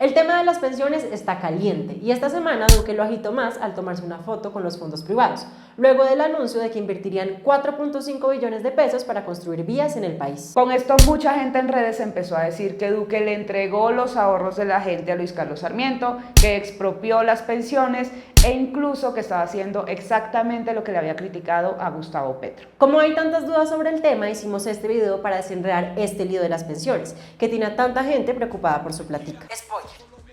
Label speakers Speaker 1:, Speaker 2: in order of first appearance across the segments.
Speaker 1: El tema de las pensiones está caliente y esta semana Duque lo agitó más al tomarse una foto con los fondos privados, luego del anuncio de que invertirían 4.5 billones de pesos para construir vías en el país.
Speaker 2: Con esto mucha gente en redes empezó a decir que Duque le entregó los ahorros de la gente a Luis Carlos Sarmiento, que expropió las pensiones e incluso que estaba haciendo exactamente lo que le había criticado a Gustavo Petro.
Speaker 1: Como hay tantas dudas sobre el tema, hicimos este video para desenredar este lío de las pensiones, que tiene a tanta gente preocupada por su platica. Spoiler.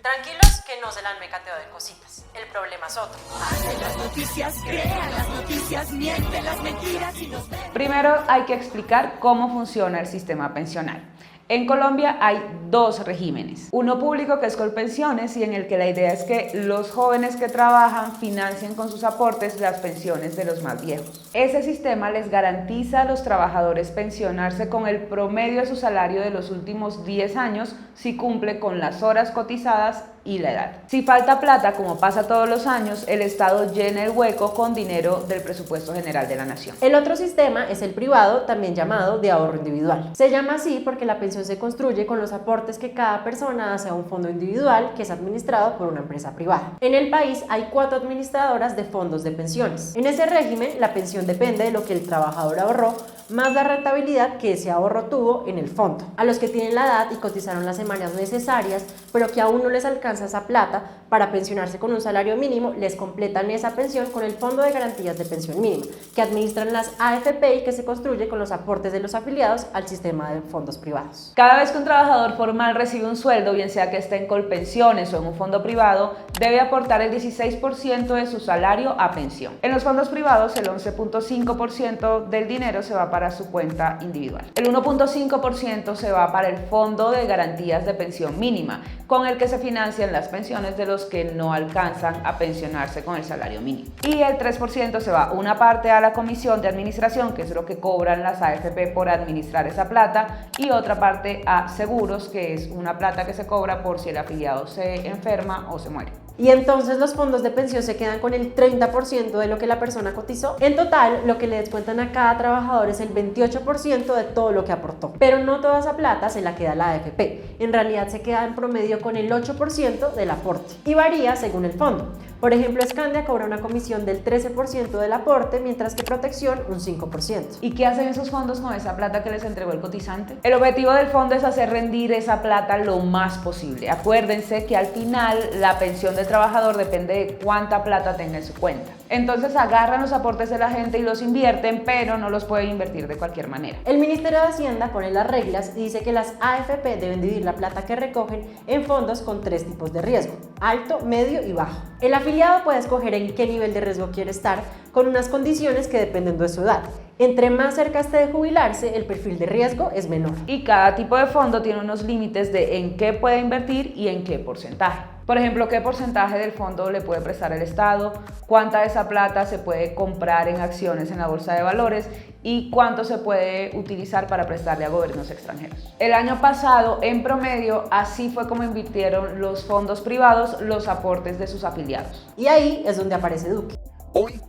Speaker 1: Tranquilos que no se la han mecateo de cositas. El problema es otro.
Speaker 3: Hacen las noticias, crean las noticias, mienten las mentiras y nos ven.
Speaker 2: Primero hay que explicar cómo funciona el sistema pensional. En Colombia hay dos regímenes, uno público que es Colpensiones y en el que la idea es que los jóvenes que trabajan financien con sus aportes las pensiones de los más viejos. Ese sistema les garantiza a los trabajadores pensionarse con el promedio de su salario de los últimos 10 años si cumple con las horas cotizadas y la edad. Si falta plata, como pasa todos los años, el Estado llena el hueco con dinero del presupuesto general de la nación.
Speaker 1: El otro sistema es el privado, también llamado de ahorro individual. Se llama así porque la pensión se construye con los aportes que cada persona hace a un fondo individual que es administrado por una empresa privada. En el país hay 4 administradoras de fondos de pensiones. En ese régimen, la pensión depende de lo que el trabajador ahorró más la rentabilidad que ese ahorro tuvo en el fondo. A los que tienen la edad y cotizaron las semanas necesarias, pero que aún no les alcanza esa plata para pensionarse con un salario mínimo, les completan esa pensión con el Fondo de Garantías de Pensión Mínima, que administran las AFP y que se construye con los aportes de los afiliados al sistema de fondos privados.
Speaker 2: Cada vez que un trabajador formal recibe un sueldo, bien sea que esté en Colpensiones o en un fondo privado, debe aportar el 16% de su salario a pensión. En los fondos privados, el 11.5% del dinero se va para su cuenta individual. El 1.5% se va para el Fondo de Garantías de Pensión Mínima, con el que se financian las pensiones de los que no alcanzan a pensionarse con el salario mínimo. Y el 3% se va una parte a la comisión de administración, que es lo que cobran las AFP por administrar esa plata, y otra parte a seguros, que es una plata que se cobra por si el afiliado se enferma o se muere.
Speaker 1: Y entonces los fondos de pensión se quedan con el 30% de lo que la persona cotizó. En total, lo que le descuentan a cada trabajador es el 28% de todo lo que aportó. Pero no toda esa plata se la queda la AFP. En realidad se queda en promedio con el 8% del aporte. Y varía según el fondo. Por ejemplo, Scandia cobra una comisión del 13% del aporte, mientras que Protección un 5%.
Speaker 2: ¿Y qué hacen esos fondos con esa plata que les entregó el cotizante? El objetivo del fondo es hacer rendir esa plata lo más posible. Acuérdense que al final la pensión del trabajador depende de cuánta plata tenga en su cuenta. Entonces agarran los aportes de la gente y los invierten, pero no los pueden invertir de cualquier manera.
Speaker 1: El Ministerio de Hacienda pone las reglas y dice que las AFP deben dividir la plata que recogen en fondos con 3 tipos de riesgo: alto, medio y bajo. El afiliado puede escoger en qué nivel de riesgo quiere estar, con unas condiciones que dependen de su edad. Entre más cerca esté de jubilarse, el perfil de riesgo es menor.
Speaker 2: Y cada tipo de fondo tiene unos límites de en qué puede invertir y en qué porcentaje. Por ejemplo, qué porcentaje del fondo le puede prestar el Estado, cuánta de esa plata se puede comprar en acciones en la bolsa de valores y cuánto se puede utilizar para prestarle a gobiernos extranjeros. El año pasado, en promedio, así fue como invirtieron los fondos privados los aportes de sus afiliados.
Speaker 1: Y ahí es donde aparece Duque.
Speaker 4: Hoy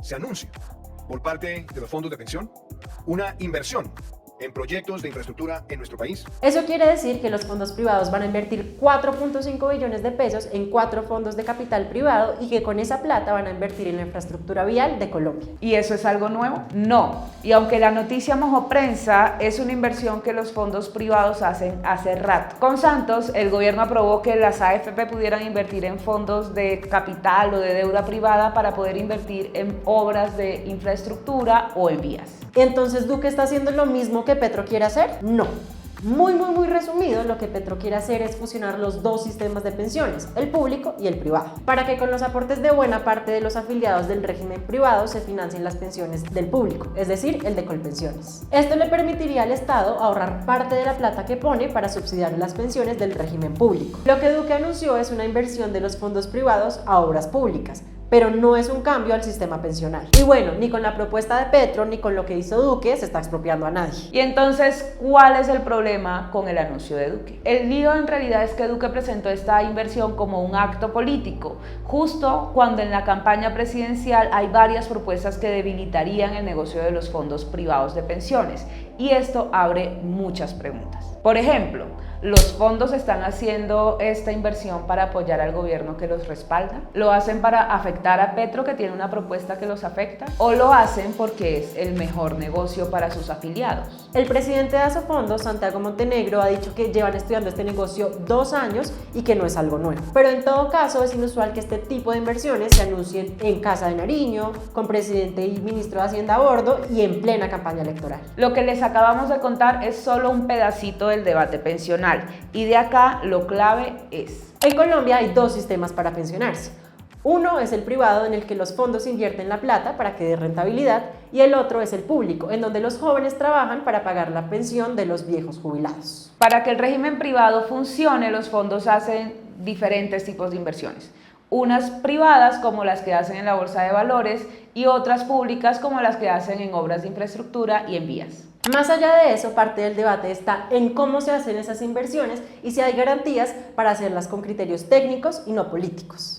Speaker 4: se anuncia por parte de los fondos de pensión una inversión en proyectos de infraestructura en nuestro país.
Speaker 1: Eso quiere decir que los fondos privados van a invertir 4.5 billones de pesos en 4 fondos de capital privado y que con esa plata van a invertir en la infraestructura vial de Colombia.
Speaker 2: ¿Y eso es algo nuevo? No. Y aunque la noticia mojó prensa, es una inversión que los fondos privados hacen hace rato. Con Santos, el gobierno aprobó que las AFP pudieran invertir en fondos de capital o de deuda privada para poder invertir en obras de infraestructura o en vías.
Speaker 1: Entonces, ¿Duque está haciendo lo mismo que Petro quiere hacer? No. Muy resumido, lo que Petro quiere hacer es fusionar los dos sistemas de pensiones, el público y el privado, para que con los aportes de buena parte de los afiliados del régimen privado se financien las pensiones del público, es decir, el de Colpensiones. Esto le permitiría al Estado ahorrar parte de la plata que pone para subsidiar las pensiones del régimen público. Lo que Duque anunció es una inversión de los fondos privados a obras públicas, pero no es un cambio al sistema pensional. Y bueno, ni con la propuesta de Petro ni con lo que hizo Duque se está expropiando a nadie.
Speaker 2: Y entonces, ¿cuál es el problema con el anuncio de Duque? El lío en realidad es que Duque presentó esta inversión como un acto político, justo cuando en la campaña presidencial hay varias propuestas que debilitarían el negocio de los fondos privados de pensiones. Y esto abre muchas preguntas. Por ejemplo, ¿Los fondos están haciendo esta inversión para apoyar al gobierno que los respalda? ¿Lo hacen para afectar a Petro, que tiene una propuesta que los afecta? ¿O lo hacen porque es el mejor negocio para sus afiliados?
Speaker 1: El presidente de Asofondos, Santiago Montenegro, ha dicho que llevan estudiando este negocio 2 años y que no es algo nuevo. Pero en todo caso es inusual que este tipo de inversiones se anuncien en Casa de Nariño, con presidente y ministro de Hacienda a bordo y en plena campaña electoral.
Speaker 2: Lo que les acabamos de contar es solo un pedacito del debate pensional y de acá lo clave es:
Speaker 1: en Colombia hay 2 sistemas para pensionarse. Uno es el privado, en el que los fondos invierten la plata para que dé rentabilidad, y el otro es el público, en donde los jóvenes trabajan para pagar la pensión de los viejos jubilados.
Speaker 2: Para que el régimen privado funcione, los fondos hacen diferentes tipos de inversiones. Unas privadas, como las que hacen en la bolsa de valores, y otras públicas, como las que hacen en obras de infraestructura y en vías.
Speaker 1: Más allá de eso, parte del debate está en cómo se hacen esas inversiones y si hay garantías para hacerlas con criterios técnicos y no políticos.